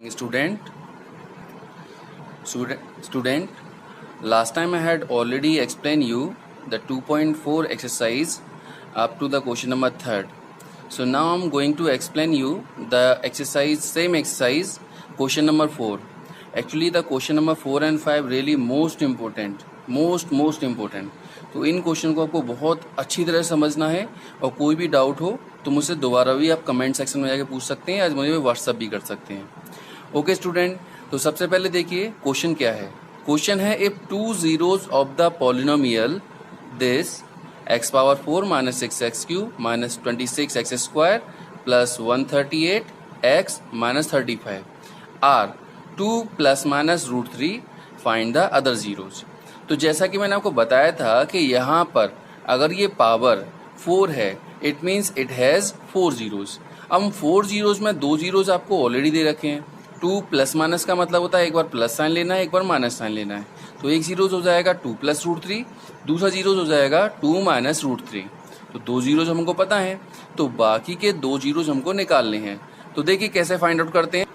Student, student, last time I had already explained you the 2.4 exercise up to the question number 3rd. So now I'm going to explain you the exercise, same exercise, question number 4. Actually the question number 4 and 5 really most important. तो इन question को आपको बहुत अच्छी तरह समझना है और कोई भी डाउट हो तो मुझसे दोबारा भी आप कमेंट सेक्शन में जाके पूछ सकते हैं, आज मुझे व्हाट्सअप भी कर सकते हैं. ओके स्टूडेंट, तो सबसे पहले देखिए क्वेश्चन क्या है. क्वेश्चन है if two zeros of the polynomial this x power 4 minus 6x³ minus 26x² plus 138x minus 35 are 2 plus minus √3 find the other zeros. तो जैसा कि मैंने आपको बताया था कि यहाँ पर अगर ये पावर 4 है it means it has 4 zeros. अब 4 जीरोज में 2 जीरोज आपको ऑलरेडी दे रखे हैं. 2 प्लस माइनस का मतलब होता है एक बार प्लस साइन लेना है, एक बार माइनस साइन लेना है. तो एक जीरोज हो जाएगा 2 प्लस √3, दूसरा जीरोज हो जाएगा 2 माइनस √3. तो 2 जीरोज हमको पता है, तो बाकी के 2 जीरोज हमको निकालने हैं. तो देखिए कैसे फाइंड आउट करते हैं.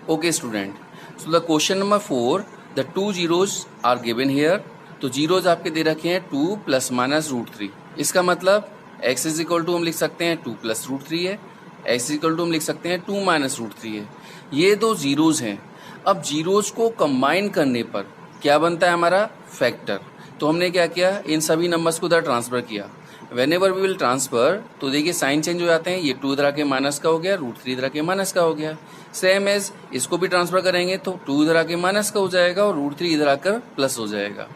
Okay student, so the question number 4 the 2 zeros are given here. तो जीरोज आपके दे रखे हैं 2 प्लस माइनस √3. इसका मतलब x इज इक्वल टू हम लिख सकते हैं 2 प्लस √3 है, x इज इक्वल टू हम लिख सकते हैं 2 माइनस √3 है. ये दो जीरोज हैं. अब जीरोज को कंबाइन करने पर क्या बनता है हमारा फैक्टर. तो हमने क्या किया, इन सभी नंबर्स को इधर ट्रांसफर किया. Whenever we will transfer तो देखिए साइन चेंज हो जाते हैं. ये 2 इधर आके माइनस का हो गया, √3 इधर आके माइनस का हो गया. सेम एज इसको भी ट्रांसफर करेंगे तो 2 इधर आके माइनस का हो जाएगा और √3 इधर आकर प्लस हो जाएगा.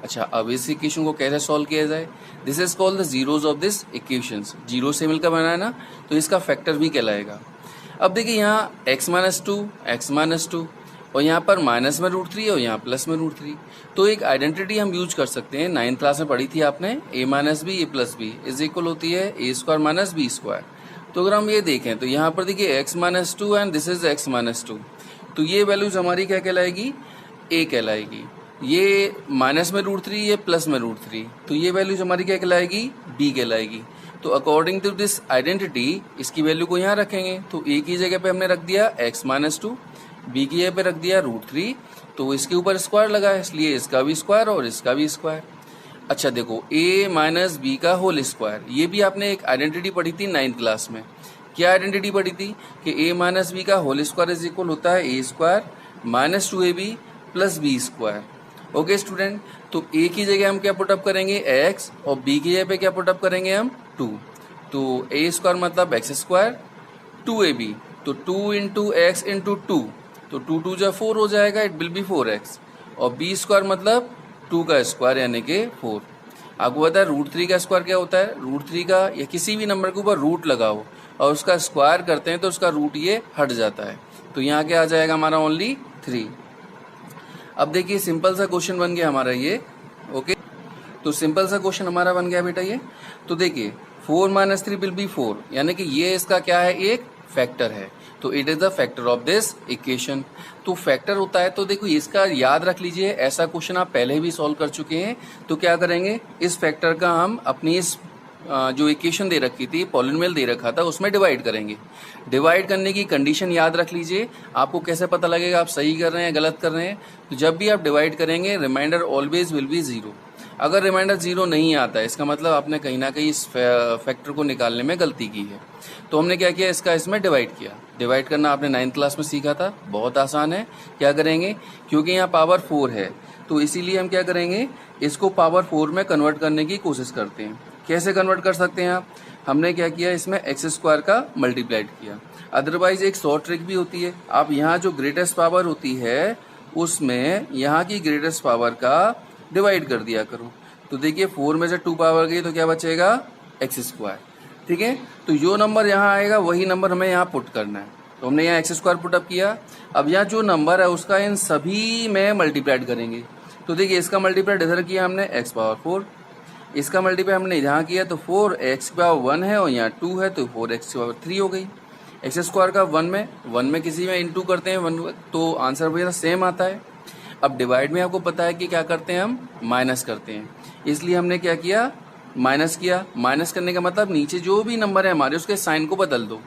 अच्छा, अब इस इक्वेशन को कैसे सॉल्व किया जाए. This is called the zeros of this equations. Zero से मिलकर बना है ना, तो इसका फैक्टर भी कहलाएगा. अब देखिए यहाँ x माइनस 2 और यहाँ पर माइनस में √3 और यहाँ प्लस में √3. तो एक आइडेंटिटी हम यूज कर सकते हैं, 9th क्लास में पढ़ी थी आपने, a minus b a plus b is equal होती है a² माइनस b². तो अगर हम ये देखें तो यहाँ पर देखिए x minus 2 and this is x minus 2. तो ये वैल्यूज हमारी क्या कहलाएगी, a कहलाएगी. ये माइनस में √3, ये प्लस में √3, तो ये वैल्यूज हमारी क्या कहलाएगी, b कहलाएगी. तो अकॉर्डिंग टू दिस आइडेंटिटी इसकी वैल्यू को यहाँ रखेंगे. तो a की जगह पे हमने रख दिया x माइनस 2, b की जगह पे रख दिया √3. तो इसके ऊपर स्क्वायर लगा है इसलिए इसका भी स्क्वायर और इसका भी स्क्वायर. अच्छा देखो a माइनस बी का होल स्क्वायर, ये भी आपने एक आइडेंटिटी पढ़ी थी 9th क्लास में. क्या आइडेंटिटी पढ़ी थी कि a माइनस बी का होल स्क्वायर इज इक्वल होता है a² minus 2ab plus b². Okay student, तो a की जगह हम क्या पुटअप करेंगे x और b की जगह पे क्या पुटअप करेंगे हम 2. तो a² मतलब x², 2ab तो 2 इंटू एक्स इंटू 2, तो 2 2 जा 4 हो जाएगा, इट विल बी 4x. और b² मतलब 2 का स्क्वायर यानी कि 4. आपको पता है √3 का स्क्वायर क्या होता है, √3 का या किसी भी नंबर के ऊपर रूट लगाओ और उसका स्क्वायर करते हैं तो उसका रूट ये हट जाता है. तो यहाँ क्या आ जाएगा हमारा ओनली 3. अब देखिए सिंपल सा क्वेश्चन बन गया हमारा ये. ओके, तो सिंपल सा क्वेश्चन हमारा बन गया बेटा ये. तो देखिए 4 माइनस 3 विल बी 4, यानी कि ये इसका क्या है, एक फैक्टर है. तो it is the factor of this equation. तो फैक्टर होता है, तो देखो इसका याद रख लीजिए, ऐसा क्वेश्चन आप पहले भी सॉल्व कर चुके हैं. तो क्या करेंगे, इस फैक्टर का हम अपनी इस जो इक्वेशन दे रखी थी, पॉलिनोमियल दे रखा था, उसमें डिवाइड करेंगे. डिवाइड करने की कंडीशन याद रख लीजिए. आपको कैसे पता लगेगा आप सही कर रहे हैं गलत कर रहे हैं. तो जब भी आप डिवाइड करेंगे रिमाइंडर ऑलवेज विल बी 0. अगर रिमाइंडर 0 नहीं आता है इसका मतलब आपने कहीं ना कहीं इस फैक्टर को निकालने में गलती की है. तो हमने क्या किया, इसका इसमें डिवाइड किया. डिवाइड करना आपने 9th क्लास में सीखा था, बहुत आसान है. क्या करेंगे, क्योंकि यहाँ पावर 4 है तो इसीलिए हम क्या करेंगे, इसको पावर 4 में कन्वर्ट करने की कोशिश करते हैं. कैसे कन्वर्ट कर सकते हैं आप, हमने क्या किया, इसमें x² का मल्टीप्लाइड किया. अदरवाइज एक शॉर्ट ट्रिक भी होती है, आप यहाँ जो ग्रेटेस्ट पावर होती है उसमें यहाँ की ग्रेटेस्ट पावर का डिवाइड कर दिया करो. तो देखिए 4 में से 2 पावर गई तो क्या बचेगा, x². ठीक है, तो जो नंबर यहाँ आएगा वही नंबर हमें यहाँ पुट करना है. तो हमने यहाँ x² पुटअप किया. अब यहाँ जो नंबर है उसका इन सभी में मल्टीप्लाइड करेंगे. तो देखिए इसका मल्टीप्लाइड इधर किया हमने x पावर 4, इसका मल्टीप्लाई हमने यहाँ किया तो 4x पावर 1 है और यहाँ 2 है तो 4x पावर 3 हो गई. x² का 1 में किसी में इंटू करते हैं 1 तो आंसर वही सेम आता है. अब डिवाइड में आपको पता है कि क्या करते हैं, हम माइनस करते हैं. इसलिए हमने क्या किया, माइनस किया. माइनस करने का मतलब नीचे जो भी नंबर है हमारे उसके साइन को बदल दो.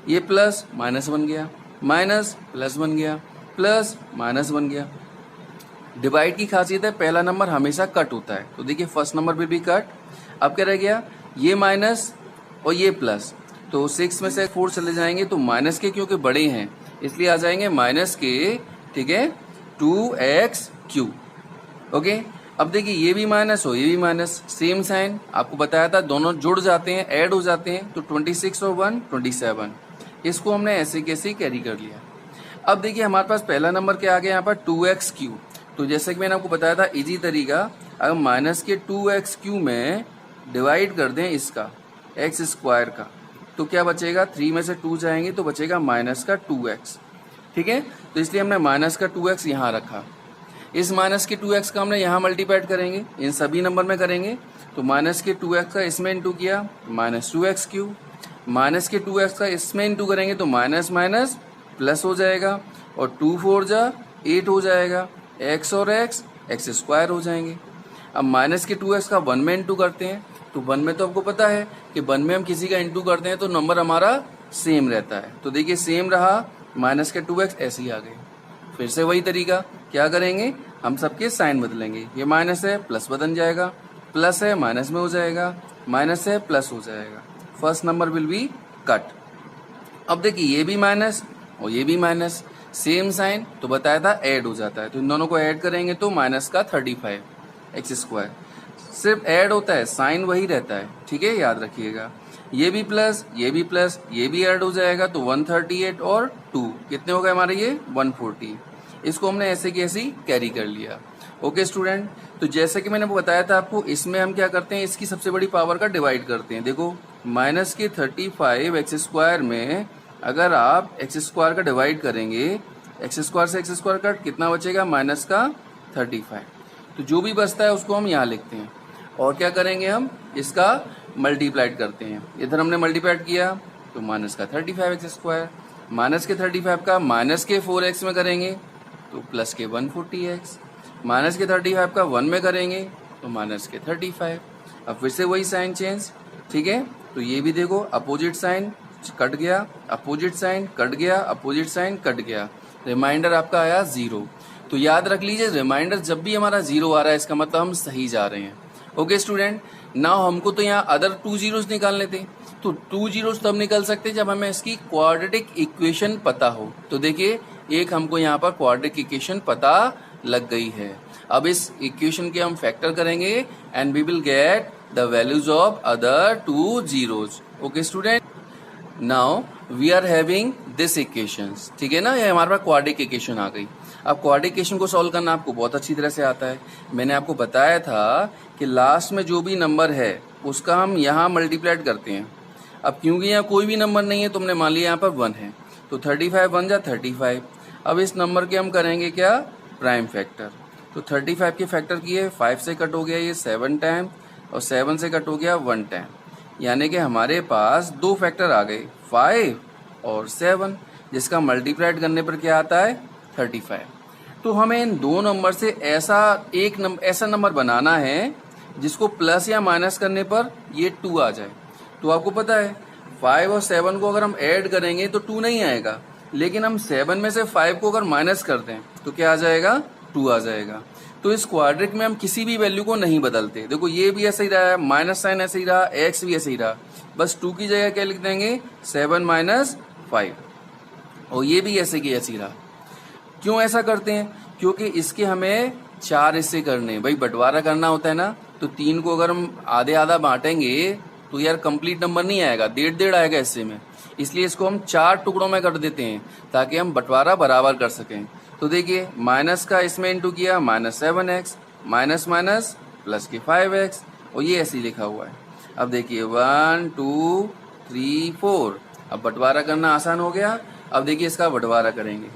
ये प्लस माइनस बन गया. माइनस प्लस बन गया, प्लस माइनस बन गया। डिवाइड की खासियत है पहला नंबर हमेशा कट होता है, तो देखिए फर्स्ट नंबर पे भी कट। अब क्या रह गया, ये माइनस और ये प्लस, तो 6 में से 4 चले जाएंगे तो माइनस के क्योंकि बड़े हैं इसलिए आ जाएंगे माइनस के, ठीक है, 2x3। ओके, अब देखिए ये भी माइनस हो ये भी माइनस, सेम साइन आपको बताया था, दोनों जुड़ जाते हैं, ऐड हो जाते हैं, तो 26 और 1 27। इसको हमने ऐसे कैसे कैरी कर लिया। अब देखिए हमारे पास पहला नंबर क्या आ गया यहाँ पर 2x3। तो जैसे कि मैंने आपको बताया था इजी तरीका, अगर माइनस के 2x3 में डिवाइड कर दें इसका एक्स स्क्वायर का, तो क्या बचेगा, 3 में से 2 जाएंगे तो बचेगा माइनस का 2x। ठीक है, तो इसलिए हमने माइनस का 2x यहाँ रखा। इस माइनस के 2x का हमने यहाँ मल्टीप्लाइड करेंगे, इन सभी नंबर में करेंगे, तो माइनस के 2x का इसमें इंटू किया माइनस 2x3, माइनस के 2x का इसमें इंटू करेंगे तो माइनस माइनस प्लस हो जाएगा, और 2 4 जा 8 हो जाएगा, x और x स्क्वायर हो जाएंगे। अब माइनस के 2x का 1 में इंटू करते हैं, तो 1 में तो आपको पता है कि 1 में हम किसी का इंटू करते हैं तो नंबर हमारा सेम रहता है, तो देखिए सेम रहा, माइनस के 2x ऐसे ही आ गए। फिर से वही तरीका, क्या करेंगे, हम सबके साइन बदलेंगे, ये माइनस है प्लस बदल जाएगा, प्लस है माइनस में हो जाएगा, माइनस है प्लस हो जाएगा, first number will be cut. अब देखिए ये भी माइनस और ये भी माइनस, सेम साइन, तो बताया था ऐड हो जाता है, तो इन दोनों को ऐड करेंगे तो माइनस का 35 एक्स स्क्वायर, सिर्फ ऐड होता है, साइन वही रहता है, ठीक है, याद रखिएगा। ये भी प्लस ये भी प्लस ये भी ऐड हो जाएगा, तो 138 और 2 कितने हो गए हमारे, ये 140। इसको हमने ऐसे की ऐसी कैरी कर लिया। ओके स्टूडेंट, तो जैसे कि मैंने बताया था आपको, इसमें हम क्या करते हैं, इसकी सबसे बड़ी पावर का डिवाइड करते हैं। देखो माइनस के 35 एक्स स्क्वायर में अगर आप एक्स स्क्वायर का डिवाइड करेंगे, एक्स स्क्वायर से एक्स स्क्वायर कट, कितना बचेगा, माइनस का 35। तो जो भी बचता है उसको हम यहाँ लिखते हैं, और क्या करेंगे, हम इसका मल्टीप्लाइड करते हैं। इधर हमने मल्टीप्लाइड किया तो माइनस का 35 एक्स स्क्वायर, माइनस के 35 का माइनस के 4x में करेंगे तो प्लस के 140x, माइनस के 35 का 1 में करेंगे तो माइनस के 35। अब फिर से वही साइन चेंज, ठीक है, तो ये भी देखो अपोजिट साइन कट गया, अपोजिट साइन कट गया, अपोजिट साइन कट गया, रिमाइंडर आपका आया 0। तो याद रख लीजिए, रिमाइंडर जब भी हमारा 0 आ रहा है इसका मतलब हम सही जा रहे हैं। ओके स्टूडेंट, नाउ हमको तो यहाँ अदर 2 zeros निकालने थे, तो 2 zeros तब निकल सकते हैं जब हमें इसकी क्वाड्रेटिक इक्वेशन पता हो। तो देखिए एक हमको यहाँ पर क्वाड्रेटिक इक्वेशन पता लग गई है। अब इस इक्वेशन के हम फैक्टर करेंगे and we will get the values of other 2 zeros। Okay student, now we are having this equations, ठीक है ना, ये हमारे पास क्वाड्रेटिक इक्वेशन आ गई। अब क्वाड्रेटिक इक्वेशन को सॉल्व करना आपको बहुत अच्छी तरह से आता है। मैंने आपको बताया था कि लास्ट में जो भी नंबर है उसका हम यहाँ मल्टीप्लाइड करते हैं। अब क्योंकि यहाँ कोई भी नंबर नहीं है तो हमने मान लिया यहाँ पर 1 है, तो 35 1 जा 35। अब इस नंबर के हम करेंगे क्या, प्राइम फैक्टर। तो 35 के फैक्टर किए, 5 से कट हो गया ये 7 टाइम, और 7 से कट हो गया 1 टाइम, यानी कि हमारे पास 2 फैक्टर आ गए 5 और 7, जिसका मल्टीप्लाइड करने पर क्या आता है 35। तो हमें इन दो नंबर से ऐसा नंबर बनाना है जिसको प्लस या माइनस करने पर ये 2 आ जाए। तो आपको पता है 5 और 7 को अगर हम ऐड करेंगे तो 2 नहीं आएगा, लेकिन हम 7 में से 5 को अगर माइनस कर दें तो क्या आ जाएगा, 2 आ जाएगा। तो इस क्वाड्रेटिक में हम किसी भी वैल्यू को नहीं बदलते। देखो ये भी ऐसे ही रहा है, माइनस साइन ऐसे ही रहा, एक्स भी ऐसे ही रहा, बस 2 की जगह क्या लिख देंगे 7 माइनस 5, और ये भी ऐसे की ऐसे ही रहा। क्यों ऐसा करते हैं, क्योंकि इसके हमें 4 हिस्से करने, भाई बंटवारा करना होता है ना, तो 3 को अगर हम आधे आधा बांटेंगे तो यार कंप्लीट नंबर नहीं आएगा, 1.5 आएगा हिस्से में, इसलिए इसको हम 4 टुकड़ों में कर देते हैं ताकि हम बंटवारा बराबर कर सकें। तो देखिए माइनस का इसमें इंटू किया minus 7x, minus minus plus के 5x, और ये ऐसे ही लिखा हुआ है। अब देखिए 1 2 3 4, अब बंटवारा करना आसान हो गया। अब देखिए इसका बंटवारा करेंगे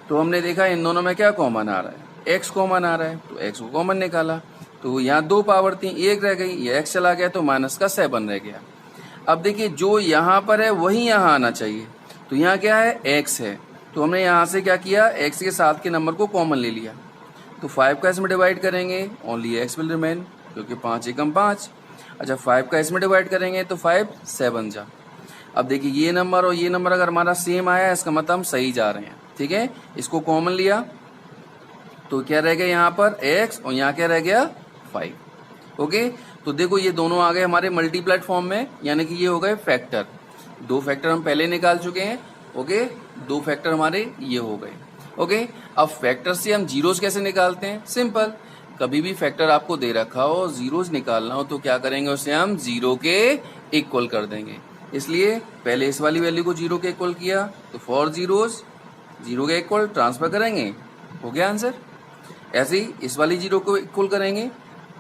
तो हमने देखा इन दोनों में क्या कॉमन आ रहा है, x कॉमन आ रहा है, तो x को कॉमन निकाला, तो यहाँ 2 पावर थी, 1 रह गई, ये x चला गया तो माइनस का 7 रह गया। अब देखिए जो यहाँ पर है वही यहाँ आना चाहिए, तो यहाँ क्या है x है, तो हमने यहाँ से क्या किया, x के साथ के नंबर को कॉमन ले लिया, तो 5 का इसमें डिवाइड करेंगे ओनली x विल रिमेन, क्योंकि 5 एकम 5। अच्छा 5 का इसमें डिवाइड करेंगे तो 5 7 जा, अब देखिए ये नंबर और ये नंबर अगर हमारा सेम आया इसका मतलब हम सही जा रहे हैं। ठीक है, इसको कॉमन लिया तो क्या रह गया यहाँ पर x और यहाँ क्या रह गया 5। ओके, तो देखो ये दोनों आ गए हमारे मल्टीप्लाइड फॉर्म में, यानी कि ये हो गए फैक्टर। दो फैक्टर हम पहले निकाल चुके हैं। ओके, दो फैक्टर हमारे ये हो गए। ओके, अब फैक्टर से हम जीरोस कैसे निकालते हैं? सिंपल, कभी भी फैक्टर आपको दे रखा हो जीरोस निकालना हो तो क्या करेंगे, उसे हम जीरो के इक्वल कर देंगे। इसलिए पहले इस वाली वैल्यू को जीरो के इक्वल किया तो फॉर जीरोस जीरो के इक्वल ट्रांसफर करेंगे, हो गया आंसर। ऐसे ही इस वाली जीरो को इक्वल करेंगे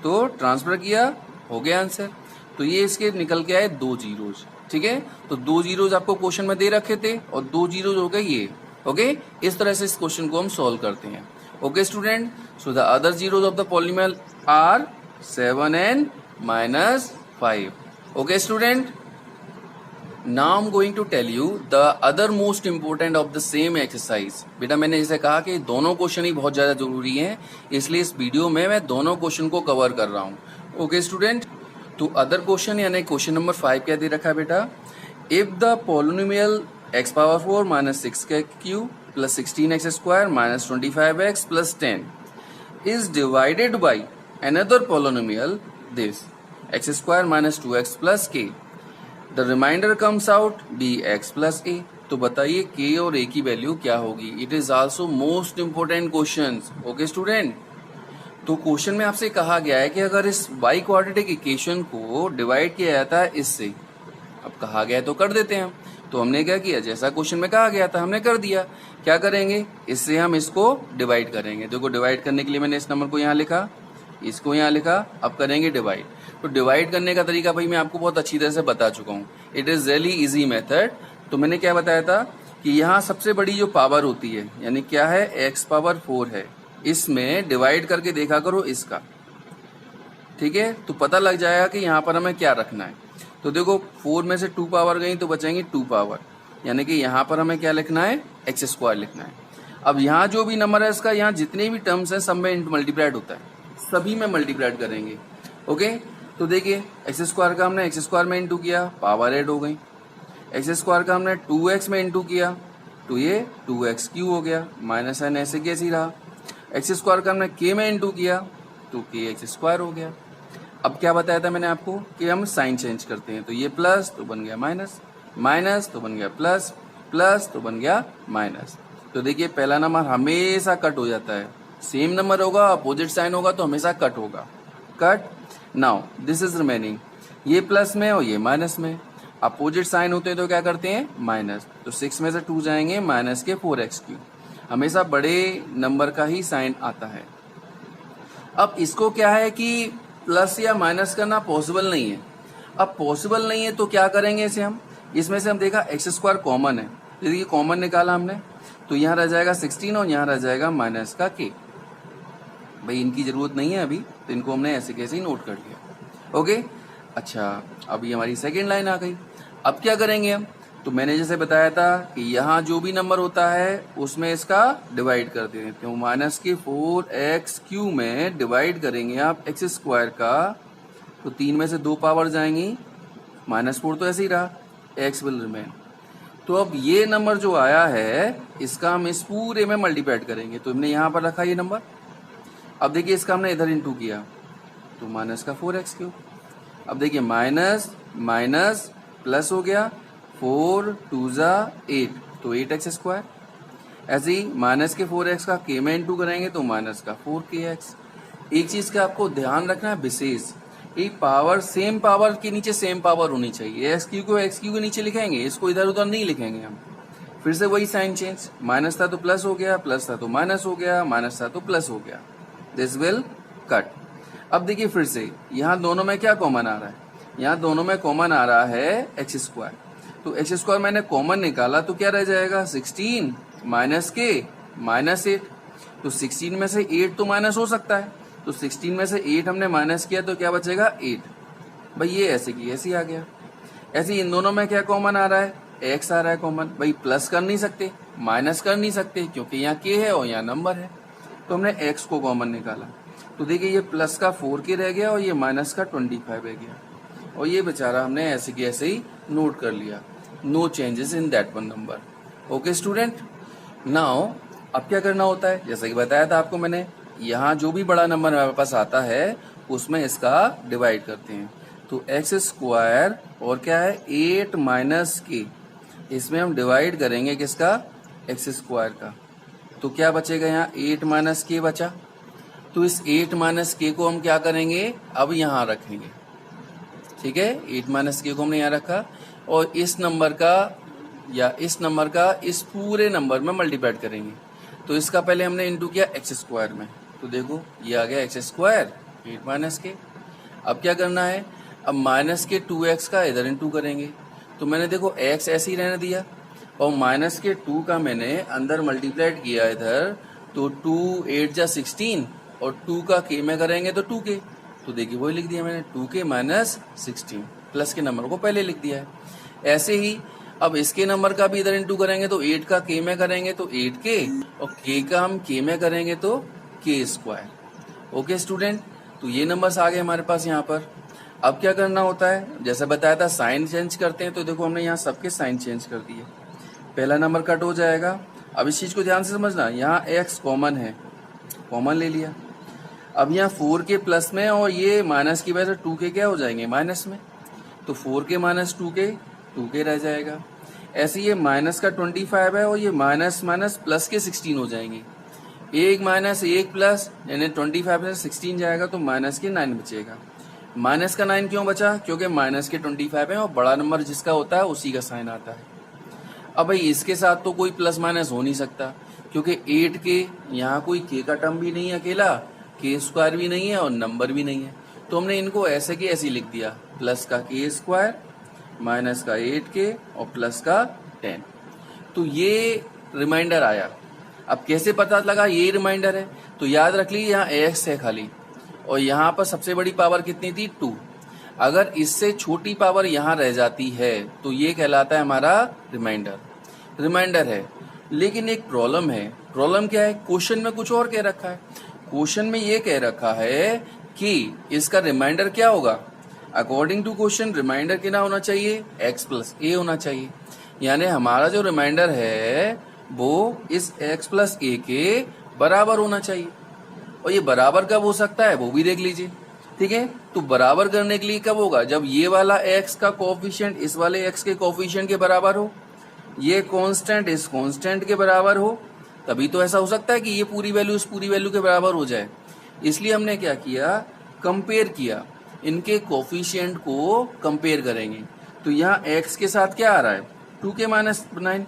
तो ट्रांसफर किया, हो गया आंसर। तो ये इसके निकल के आए दो जीरोज। ठीक है, तो दो जीरोज आपको क्वेश्चन में दे रखे थे और दो जीरोज हो गए ये। ओके, इस तरह से इस क्वेश्चन को हम सॉल्व करते हैं। Okay student, so the other zeros of the polynomial are 7 and -5। Okay student, now I'm going to tell you the other most important of the same exercise। बेटा मैंने जैसे कहा कि दोनों क्वेश्चन ही बहुत ज्यादा जरूरी हैं, इसलिए इस वीडियो में मैं दोनों क्वेश्चन को कवर कर रहा हूँ। ओके स्टूडेंट, तो अदर क्वेश्चन यानी क्वेश्चन नंबर 5 क्या दे रखा है बेटा, if the polynomial x power 4 minus 6x³ plus 16x² minus 25x plus 10 is divided by another polynomial this x² minus 2x plus k, the remainder comes out be x plus a. तो बताइए k और a की value क्या होगी। It is also most important question. Okay student, तो question में आपसे कहा गया है कि अगर इस बाई क्वाड्रेटिक इक्वेशन को डिवाइड किया जाता है इससे, अब कहा गया है तो कर देते हैं हम। तो हमने क्या किया, जैसा क्वेश्चन में कहा गया था हमने कर दिया। क्या करेंगे, इससे हम इसको डिवाइड करेंगे। देखो डिवाइड करने के लिए मैंने इस नंबर को यहाँ लिखा, इसको यहाँ लिखा, अब करेंगे डिवाइड। तो डिवाइड करने का तरीका भाई मैं आपको बहुत अच्छी तरह से बता चुका हूँ। It is really easy method. तो मैंने क्या बताया था कि यहाँ सबसे बड़ी जो पावर होती है यानी क्या है x पावर 4 है, इसमें डिवाइड करके देखा करो इसका। ठीक है, तो पता लग जाएगा कि यहाँ पर हमें क्या रखना है। तो देखो 4 में से 2 पावर गई तो बचेंगी 2 पावर, यानी कि यहाँ पर हमें क्या लिखना है, x² लिखना है। अब यहाँ जो भी नंबर है इसका, यहाँ जितने भी टर्म्स हैं सब में मल्टीप्लाइड होता है, सभी में मल्टीप्लाइड करेंगे। ओके, तो देखिए x² का हमने x² में इंटू किया, पावर ऐड हो गई। x² का हमने 2x में इंटू किया तो ये 2x³ हो गया, माइनस साइन ऐसे कैसे रहा। x² का हमने k में इंटू किया तो kx² हो गया। अब क्या बताया था मैंने आपको कि हम साइन चेंज करते हैं, तो ये प्लस तो बन गया माइनस, माइनस तो बन गया प्लस, प्लस तो बन गया माइनस। तो देखिए पहला नंबर हमेशा कट हो जाता है, सेम नंबर होगा अपोजिट साइन होगा तो हमेशा कट होगा, cut. Now this is remaining, ये प्लस में और ये माइनस में, अपोजिट साइन होते हैं तो क्या करते हैं माइनस। तो 6 में से 2 जाएंगे माइनस के 4x³, हमेशा बड़े नंबर का ही साइन आता है। अब इसको क्या है कि प्लस या माइनस करना पॉसिबल नहीं है। अब पॉसिबल नहीं है तो क्या करेंगे इसे हम, इसमें से हम देखा x² कॉमन है, देखिए कॉमन निकाला हमने तो यहाँ रह जाएगा 16 और यहाँ रह जाएगा माइनस का k। भाई इनकी जरूरत नहीं है अभी, तो इनको हमने ऐसे कैसे ही नोट कर लिया। ओके, अच्छा अभी हमारी सेकेंड लाइन आ गई। अब क्या करेंगे हम, तो मैंने जैसे बताया था कि यहाँ जो भी नंबर होता है उसमें इसका डिवाइड कर देते हैं। माइनस के 4x³ में डिवाइड करेंगे आप x² का, तो 3 में से 2 पावर जाएंगी, -4 तो ऐसे ही रहा, x विल रिमेन। तो अब ये नंबर जो आया है इसका हम इस पूरे में मल्टीप्लाइड करेंगे, तो हमने यहाँ पर रखा ये नंबर। अब देखिए इसका हमने इधर इंटू किया तो माइनस का 4x³। अब देखिए माइनस माइनस प्लस हो गया, 4 2 8 तो 8x²। ऐसे ही माइनस के 4x का k में इंटू करेंगे तो माइनस का 4kx। एक चीज का आपको ध्यान रखना है विशेष, ये पावर सेम पावर के नीचे सेम पावर होनी चाहिए। x³ को x³ के नीचे लिखेंगे, इसको इधर उधर नहीं लिखेंगे हम। फिर से वही साइन चेंज, माइनस था तो प्लस हो गया, प्लस था तो माइनस हो गया, माइनस था तो प्लस हो गया, दिस विल कट। अब देखिए फिर से यहाँ दोनों में क्या कॉमन आ रहा है, यहाँ दोनों में कॉमन आ रहा है x²। तो x² मैंने कॉमन निकाला तो क्या रह जाएगा 16 माइनस के माइनस 8। तो 16 में से 8 तो माइनस हो सकता है, तो 16 में से 8 हमने माइनस किया तो क्या बचेगा 8। भाई ये ऐसे की ऐसे आ गया। ऐसे इन दोनों में क्या कॉमन आ रहा है, x आ रहा है कॉमन। भाई प्लस कर नहीं सकते, माइनस कर नहीं सकते क्योंकि यहाँ k है और यहाँ नंबर है, तो हमने x को कॉमन निकाला। तो देखिए ये प्लस का 4k रह गया और ये माइनस का 25 रह गया, और ये बेचारा हमने ऐसे की ऐसे ही नोट कर लिया। No changes in that one number. Okay student, now अब क्या करना होता है, जैसा कि बताया था आपको मैंने, यहाँ जो भी बड़ा नंबर हमारे पास आता है उसमें इसका डिवाइड करते हैं। तो एक्स स्क्वायर और क्या है 8 माइनस के, इसमें हम डिवाइड करेंगे किसका, एक्स स्क्वायर का। तो क्या बचेगा यहाँ 8 माइनस के बचा। तो इस 8 माइनस के को हम क्या करेंगे, अब यहाँ रखेंगे। ठीक है, 8 माइनस के को हमने यहाँ रखा और इस नंबर का या इस नंबर का इस पूरे नंबर में मल्टीप्लाइड करेंगे। तो इसका पहले हमने इंटू किया एक्स स्क्वायर में, तो देखो ये आ गया एक्स स्क्वायर 8 माइनस के। अब क्या करना है, अब माइनस के 2x का इधर इंटू करेंगे। तो मैंने देखो x ऐसे ही रहने दिया और माइनस के 2 का मैंने अंदर मल्टीप्लाइड किया इधर, तो 2 8 जा 16 और 2 का k में करेंगे तो 2k। तो देखिए वही लिख दिया मैंने 2k माइनस 16, प्लस के नंबर को पहले लिख दिया है। ऐसे ही अब इसके नंबर का भी इधर इंटू करेंगे तो 8 का k में करेंगे तो 8k और k का हम k में करेंगे तो k स्क्वायर। ओके स्टूडेंट, तो ये नंबर्स आ गए हमारे पास यहाँ पर। अब क्या करना होता है, जैसे बताया था साइन चेंज करते हैं, तो देखो हमने यहाँ सबके साइन चेंज कर दिए। पहला नंबर कट हो जाएगा। अब इस चीज को ध्यान से समझना, यहाँ x कॉमन है, कॉमन ले लिया। अब यहाँ 4k प्लस में और ये माइनस की वजह से 2k क्या हो जाएंगे माइनस में, तो 4k माइनस 2k रह जाएगा। ऐसे ये माइनस का 25 है और ये माइनस माइनस प्लस के 16 हो जाएंगे। 1 माइनस 1 प्लस यानी 25 से 16 जाएगा तो माइनस के 9 बचेगा। माइनस का 9 क्यों बचा, क्योंकि माइनस के 25 है और बड़ा नंबर जिसका होता है उसी का साइन आता है। अब भाई इसके साथ तो कोई प्लस माइनस हो नहीं सकता, क्योंकि 8k यहाँ कोई k का टर्म भी नहीं है अकेला, k स्क्वायर भी नहीं है और नंबर भी नहीं है, तो हमने इनको ऐसे के ऐसे लिख दिया, प्लस का k स्क्वायर माइनस का 8k और प्लस का 10। तो ये रिमाइंडर आया। अब कैसे पता लगा ये रिमाइंडर है, तो याद रख लीजिए यहाँ x है खाली और यहाँ पर सबसे बड़ी पावर कितनी थी 2। अगर इससे छोटी पावर यहाँ रह जाती है तो ये कहलाता है हमारा रिमाइंडर है। लेकिन एक प्रॉब्लम है। प्रॉब्लम क्या है, क्वेश्चन में कुछ और कह रखा है। क्वेश्चन में ये कह रखा है कि इसका रिमाइंडर क्या होगा। अकॉर्डिंग टू क्वेश्चन रिमाइंडर कितना होना चाहिए, x प्लस ए होना चाहिए। यानी हमारा जो रिमाइंडर है वो इस x प्लस ए के बराबर होना चाहिए। और ये बराबर कब हो सकता है वो भी देख लीजिए। ठीक है, तो बराबर करने के लिए कब होगा, जब ये वाला x का कोफिशिएंट इस वाले x के कोफिशिएंट के बराबर हो, ये कांस्टेंट इस कांस्टेंट के बराबर हो, तभी तो ऐसा हो सकता है कि ये पूरी वैल्यू इस पूरी वैल्यू के बराबर हो जाए। इसलिए हमने क्या किया, कंपेयर किया, इनके कोफिशिएंट को कंपेयर करेंगे। तो यहाँ x के साथ क्या आ रहा है 2k माइनस 9,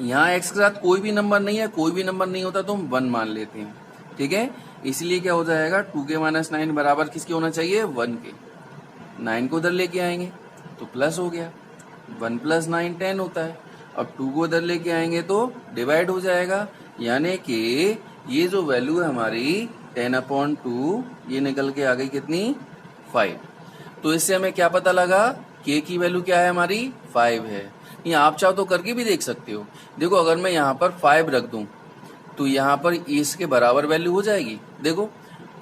यहाँ x के साथ कोई भी नंबर नहीं है, कोई भी नंबर नहीं होता तो हम 1 मान लेते हैं। ठीक है, इसलिए क्या हो जाएगा 2k माइनस 9 बराबर किसके होना चाहिए 1 के। 9 को उधर लेके आएंगे तो प्लस हो गया, 1 प्लस 9 10 होता है। अब 2 को उधर लेके आएंगे तो डिवाइड हो जाएगा, यानी कि ये जो वैल्यू है हमारी 10/2 ये निकल के आ गई कितनी 5। तो इससे हमें क्या पता लगा, k की वैल्यू क्या है हमारी 5 है। ये आप चाहो तो करके भी देख सकते हो। देखो अगर मैं यहाँ पर 5 रख दूं तो यहाँ पर इसके बराबर वैल्यू हो जाएगी। देखो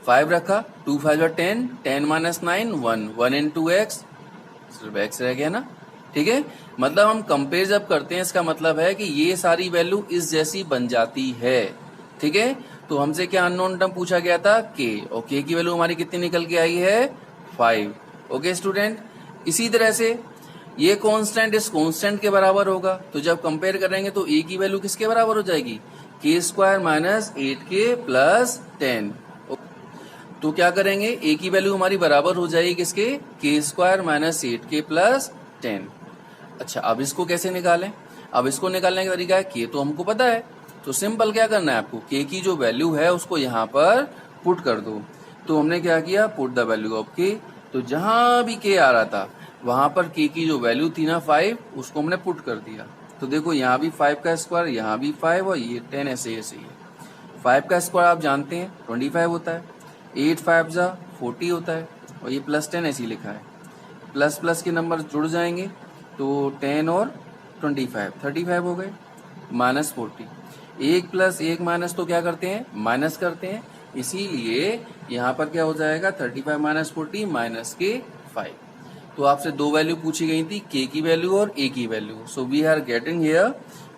5 रखा, 2 5 10, 10 माइनस 9 1, 1 इंटू x, सिर्फ x रह गया ना। ठीक है, मतलब हम कंपेयर जब करते हैं इसका मतलब है कि ये सारी वैल्यू इस जैसी बन जाती है। ठीक है, तो हमसे क्या अननोन टर्म पूछा गया था k, और k की वैल्यू हमारी कितनी निकल के आई है 5। ओके स्टूडेंट, इसी तरह से ये कांस्टेंट इस कांस्टेंट के बराबर होगा, तो जब कंपेयर करेंगे तो a की वैल्यू किसके बराबर हो जाएगी, k square minus 8k plus 10। तो क्या करेंगे, a की वैल्यू हमारी बराबर हो जाएगी किसके, k square minus 8k plus 10। अच्छा, अब इसको कैसे निकालें, अब इसको निकालने का तरीका है, k तो हमको पता है, तो सिंपल क्या करना है आपको, k की जो वैल्यू है उसको यहाँ पर पुट कर दो। तो हमने क्या किया, put the value of k। तो जहां भी k आ रहा था वहां पर k की जो वैल्यू थी ना 5, उसको हमने पुट कर दिया। तो देखो यहाँ भी 5 का स्क्वायर, यहाँ भी 5 और ये 10 ऐसे ही है। 5 का स्क्वायर आप जानते हैं 25 होता है, 8 5 जा 40 होता है और ये प्लस 10 ऐसे ही लिखा है। प्लस प्लस के नंबर जुड़ जाएंगे तो 10 और 25 35 हो गए, माइनस 40। 1 प्लस 1 माइनस तो क्या करते हैं, माइनस करते हैं, इसीलिए यहाँ पर क्या हो जाएगा 35 माइनस 40 माइनस के 5। तो आपसे दो वैल्यू पूछी गई थी, k की वैल्यू और a की value. So we are getting here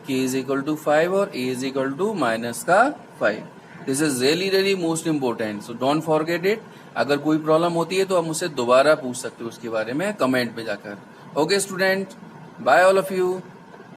k is equal to 5 और a is equal to minus का 5. This is really most important, so don't forget it. अगर कोई प्रॉब्लम होती है तो आप मुझसे दोबारा पूछ सकते हो उसके बारे में कमेंट पे जाकर. Okay student, bye all of you.